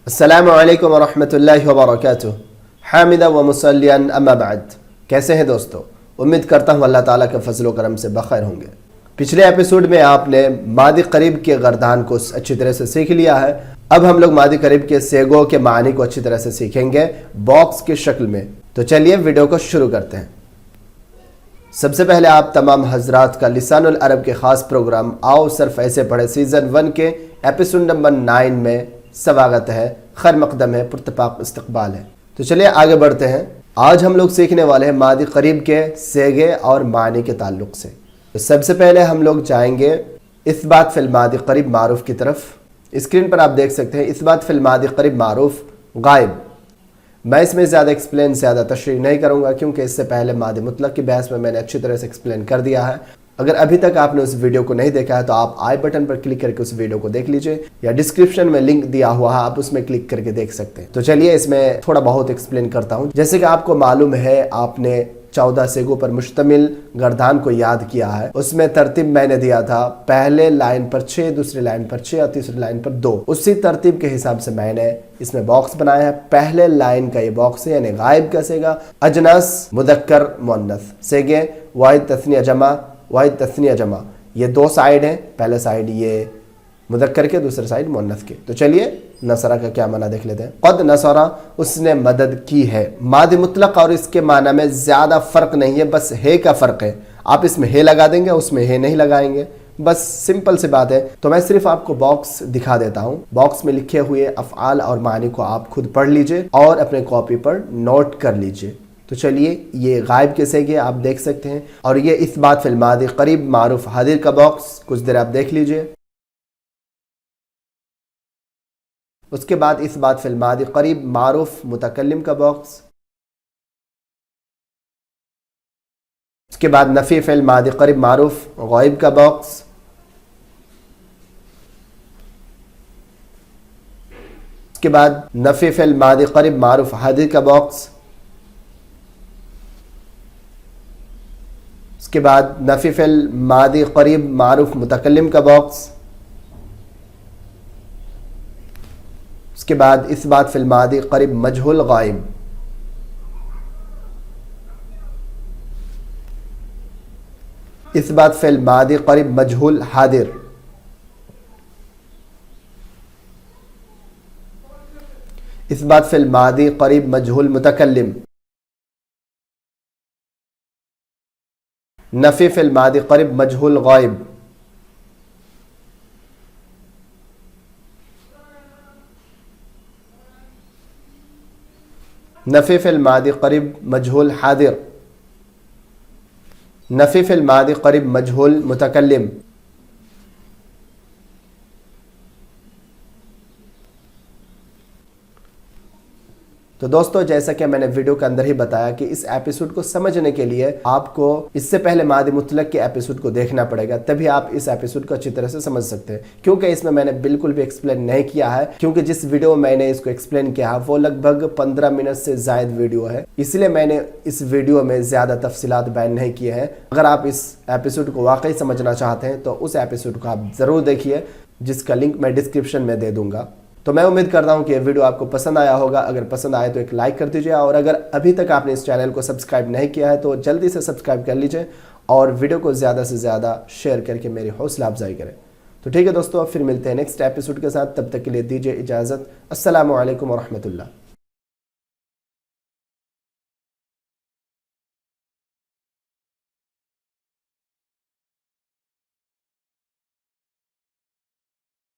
अस्सलामु अलैकुम वरहमतुल्लाहि वबरकातुह। हामिदा व मुसल्लियन अम्मा बाद। कैसे हैं दोस्तों? उम्मीद करता हूँ अल्लाह ताला के फजल करम से बखैर होंगे। पिछले एपिसोड में आपने मादी करीब के गर्दान को अच्छी तरह से सीख लिया है। अब हम लोग मादी करीब के सेगो के मानी को अच्छी तरह से सीखेंगे बॉक्स की शक्ल में। तो चलिए वीडियो को शुरू करते हैं। सबसे पहले आप तमाम हजरात का लिसानुल अरब के खास प्रोग्राम आओ सिर्फ ऐसे पढ़े सीजन 1 के एपिसोड नंबर 9 में स्वागत है, खैर मकदम है, पुरतपाक इस्तकबाल है। तो चलिए आगे बढ़ते हैं। आज हम लोग सीखने वाले हैं मादी करीब के सेगे और मानी के ताल्लुक से। तो सबसे पहले हम लोग जाएंगे इस्बात फिल मादी करीब मारूफ की तरफ। स्क्रीन पर आप देख सकते हैं इस्बात फिल मादी करीब मारूफ गायब। मैं इसमें ज़्यादा एक्सप्लेन ज़्यादा तशरीह नहीं करूँगा क्योंकि इससे पहले मादी मुतलक की बहस में मैंने अच्छी तरह से एक्सप्लेन कर दिया है। अगर अभी तक आपने उस वीडियो को नहीं देखा है तो आप आई बटन पर क्लिक करके उस वीडियो को देख लीजिए या डिस्क्रिप्शन में लिंक दिया हुआ है, आप उसमें क्लिक करके देख सकते हैं। तो चलिए इसमें थोड़ा बहुत एक्सप्लेन करता हूँ। जैसे कि आपको मालूम है, आपने 14 सेगों पर मुश्तमिल गर्दान को याद किया है। उसमें तरतीब मैंने दिया था, पहले लाइन पर 6, दूसरी लाइन पर 6 और तीसरी लाइन पर 2। उसी तरतीब के हिसाब से मैंने इसमें बॉक्स बनाया है। पहले लाइन का ये बॉक्स है यानी गायब का सेगा अजनस मुदक्कर मुअन्नस सेगे वाहिद तस्निया जमा वाहिद तस्निया जमा, ये 2 साइड हैं। पहले साइड ये मुदक्कर के, दूसरे साइड मुअन्नस के। तो चलिए नसरा का क्या माना देख लेते हैं। क़द नसरा, उसने मदद की है। मादी मुतलक और इसके माना में ज़्यादा फ़र्क नहीं है, बस है का फ़र्क है। आप इसमें है लगा देंगे, उसमें है नहीं लगाएंगे, बस सिंपल सी बात है। तो मैं सिर्फ आपको बॉक्स दिखा देता हूँ। बॉक्स में लिखे हुए अफ़आल और मानी को आप खुद पढ़ लीजिए और अपने कॉपी पर नोट कर लीजिए। तो चलिए ये गायब के सेगे आप देख सकते हैं और ये इस्बात फिल मादी करीब मारूफ हादिर का बॉक्स कुछ देर आप देख लीजिए। उसके बाद इस्बात फिल मादी करीब मारूफ मुतकल्लिम का बॉक्स। उसके बाद नफ़ी फिल मादी करीब मारूफ गायब का बॉक्स। उसके बाद नफ़ी फिल मादी करीब मारूफ हादिर का बॉक्स। उसके बाद नफ़ी फिल मादी करीब मारूफ मुतकल्लिम का बॉक्स। उसके बाद इस्बात फिल मादी करीब मजहूल गायब। इस्बात फिल मादी करीब मजहूल हादिर। इस्बात फिल मादी करीब मजहूल मुतकल्लिम। नफ़ी फिल मादी करीब मजहूल गायब। नफ़ी फिल मादी करीब मजहूल हादिर। नफ़ी फिल मादी करीब मजहूल मुतकल्लिम। तो दोस्तों जैसा कि मैंने वीडियो के अंदर ही बताया कि इस एपिसोड को समझने के लिए आपको इससे पहले मादी मुतलक के एपिसोड को देखना पड़ेगा, तभी आप इस एपिसोड को अच्छी तरह से समझ सकते हैं। क्योंकि इसमें मैंने बिल्कुल भी एक्सप्लेन नहीं किया है, क्योंकि जिस वीडियो में मैंने इसको एक्सप्लेन किया है वो लगभग 15 मिनट से ज़ायद वीडियो है, इसलिए मैंने इस वीडियो में ज़्यादा तफसीलात बयान नहीं किए हैं। अगर आप इस एपिसोड को वाकई समझना चाहते हैं तो उस एपिसोड को आप ज़रूर देखिए, जिसका लिंक मैं डिस्क्रिप्शन में दे दूँगा। तो मैं उम्मीद करता हूं कि ये वीडियो आपको पसंद आया होगा। अगर पसंद आए तो एक लाइक कर दीजिए और अगर अभी तक आपने इस चैनल को सब्सक्राइब नहीं किया है तो जल्दी से सब्सक्राइब कर लीजिए और वीडियो को ज़्यादा से ज़्यादा शेयर करके मेरी हौसला अफजाई करें। तो ठीक है दोस्तों, फिर मिलते हैं नेक्स्ट एपिसोड के साथ। तब तक के लिए दीजिए इजाज़त। अस्सलामु अलैकुम वरहमतुल्लाह।